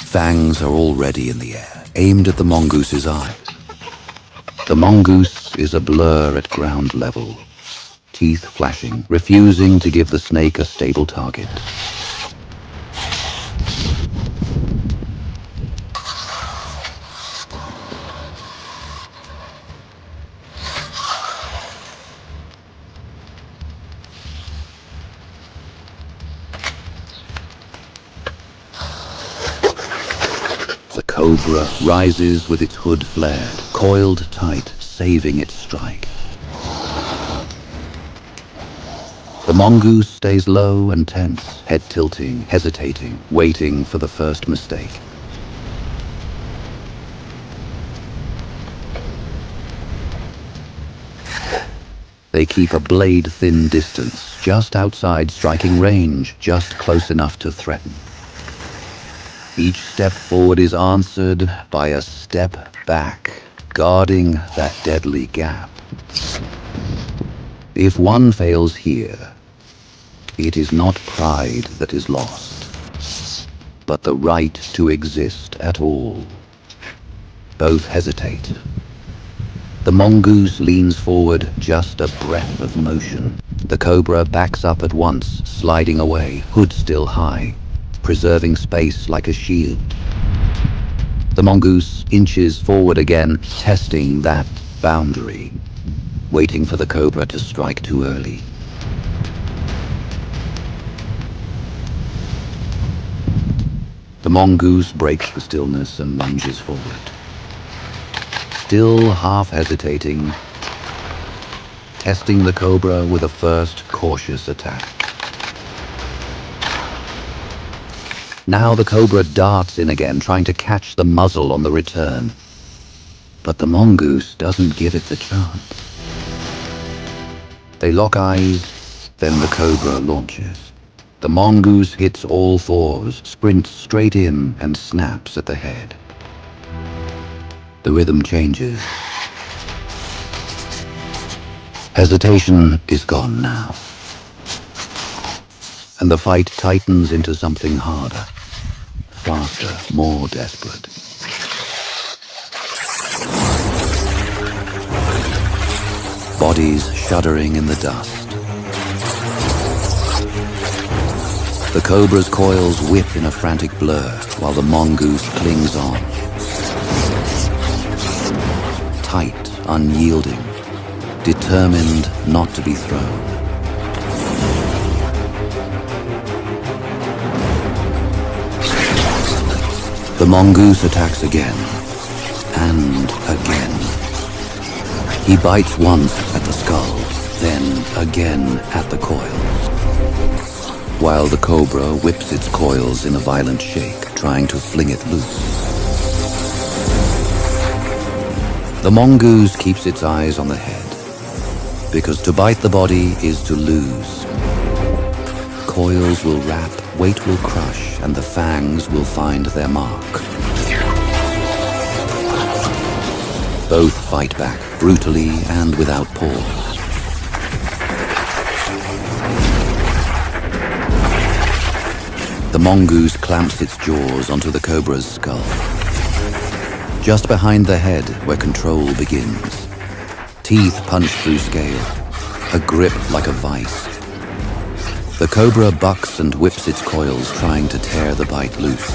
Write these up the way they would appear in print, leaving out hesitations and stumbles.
Fangs are already in the air, aimed at the mongoose's eyes. The mongoose is a blur at ground level, teeth flashing, refusing to give the snake a stable target. The cobra rises with its hood flared, coiled tight, saving its strike. The mongoose stays low and tense, head tilting, hesitating, waiting for the first mistake. They keep a blade-thin distance, just outside striking range, just close enough to threaten. Each step forward is answered by a step back, guarding that deadly gap. If one fails here, it is not pride that is lost, but the right to exist at all. Both hesitate. The mongoose leans forward, just a breath of motion. The cobra backs up at once, sliding away, hood still high, preserving space like a shield. The mongoose inches forward again, testing that boundary, waiting for the cobra to strike too early. The mongoose breaks the stillness and lunges forward. Still half hesitating, testing the cobra with a first cautious attack. Now the cobra darts in again, trying to catch the muzzle on the return. But the mongoose doesn't give it the chance. They lock eyes, then the cobra launches. The mongoose hits all fours, sprints straight in, and snaps at the head. The rhythm changes. Hesitation is gone now. And the fight tightens into something harder. Faster, more desperate. Bodies shuddering in the dust. The cobra's coils whip in a frantic blur while the mongoose clings on. Tight, unyielding, determined not to be thrown. The mongoose attacks again, and again. He bites once at the skull, then again at the coils, while the cobra whips its coils in a violent shake, trying to fling it loose. The mongoose keeps its eyes on the head, because to bite the body is to lose. Coils will wrap, weight will crush, and the fangs will find their mark. Both fight back, brutally and without pause. The mongoose clamps its jaws onto the cobra's skull. Just behind the head, where control begins. Teeth punch through scale, a grip like a vice. The cobra bucks and whips its coils, trying to tear the bite loose.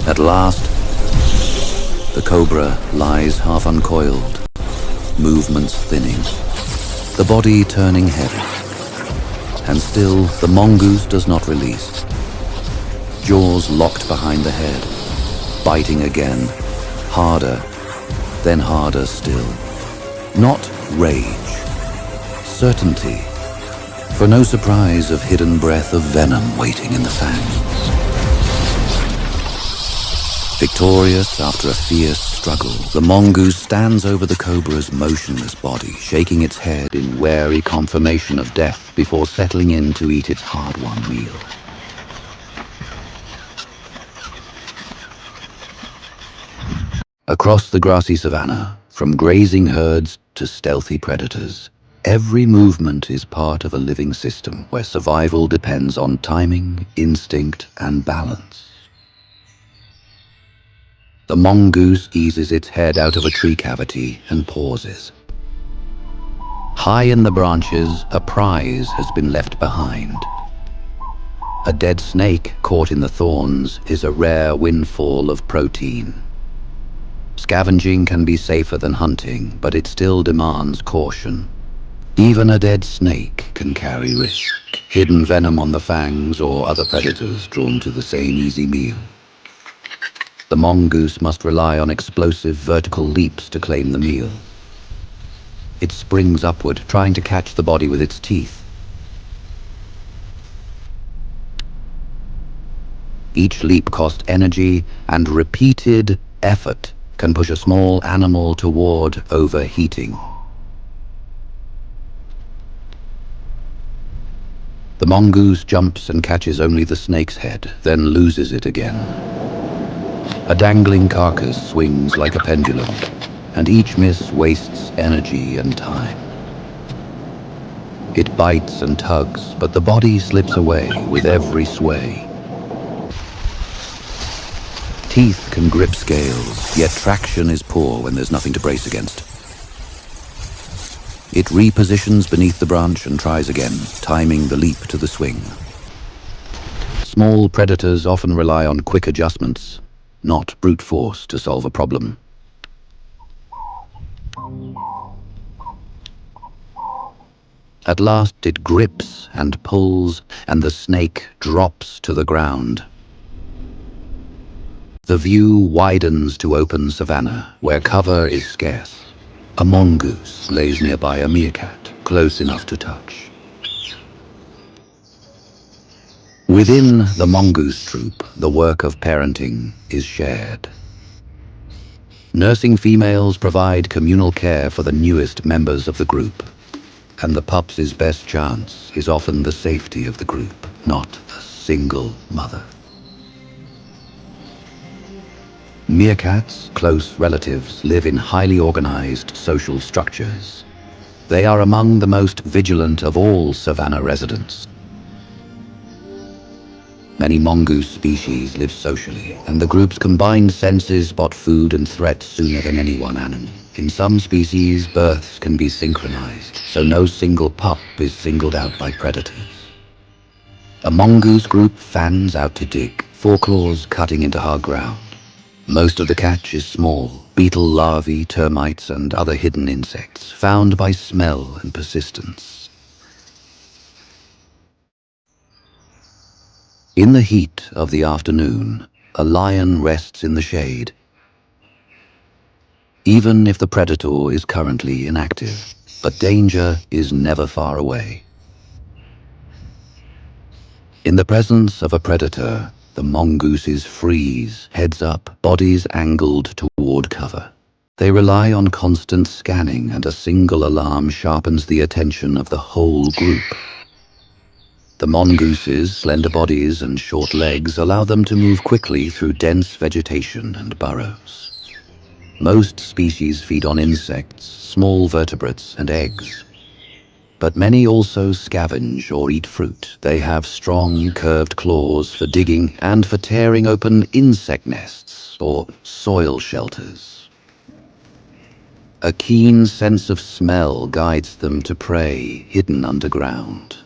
At last, the cobra lies half uncoiled, movements thinning, the body turning heavy. And still, the mongoose does not release. Jaws locked behind the head, biting again, harder, then harder still. Not rage, certainty, for no surprise of hidden breath of venom waiting in the fangs. Victorious after a fierce struggle, the mongoose stands over the cobra's motionless body, shaking its head in wary confirmation of death before settling in to eat its hard-won meal. Across the grassy savanna, from grazing herds to stealthy predators, Every movement is part of a living system where survival depends on timing, instinct, and balance. The mongoose eases its head out of a tree cavity and pauses. High in the branches, a prize has been left behind. A dead snake caught in the thorns is a rare windfall of protein. Scavenging can be safer than hunting, but it still demands caution. Even a dead snake can carry risk, hidden venom on the fangs or other predators drawn to the same easy meal. The mongoose must rely on explosive vertical leaps to claim the meal. It springs upward, trying to catch the body with its teeth. Each leap costs energy, and repeated effort can push a small animal toward overheating. The mongoose jumps and catches only the snake's head, then loses it again. A dangling carcass swings like a pendulum, and each miss wastes energy and time. It bites and tugs, but the body slips away with every sway. Teeth can grip scales, yet traction is poor when there's nothing to brace against. It repositions beneath the branch and tries again, timing the leap to the swing. Small predators often rely on quick adjustments, not brute force to solve a problem. At last it grips and pulls, and the snake drops to the ground. The view widens to open savanna, where cover is scarce. A mongoose lays nearby a meerkat, close enough to touch. Within the mongoose troop, the work of parenting is shared. Nursing females provide communal care for the newest members of the group, and the pup's best chance is often the safety of the group, not a single mother. Meerkats, close relatives, live in highly organized social structures. They are among the most vigilant of all savanna residents. Many mongoose species live socially, and the group's combined senses spot food and threat sooner than any one animal. In some species, births can be synchronized, so no single pup is singled out by predators. A mongoose group fans out to dig, foreclaws cutting into hard ground. Most of the catch is small, beetle larvae, termites, and other hidden insects, found by smell and persistence. In the heat of the afternoon, a lion rests in the shade, even if the predator is currently inactive. But danger is never far away. In the presence of a predator, the mongooses freeze, heads up, bodies angled toward cover. They rely on constant scanning, and a single alarm sharpens the attention of the whole group. The mongooses' slender bodies and short legs allow them to move quickly through dense vegetation and burrows. Most species feed on insects, small vertebrates, and eggs. But many also scavenge or eat fruit. They have strong, curved claws for digging and for tearing open insect nests or soil shelters. A keen sense of smell guides them to prey hidden underground.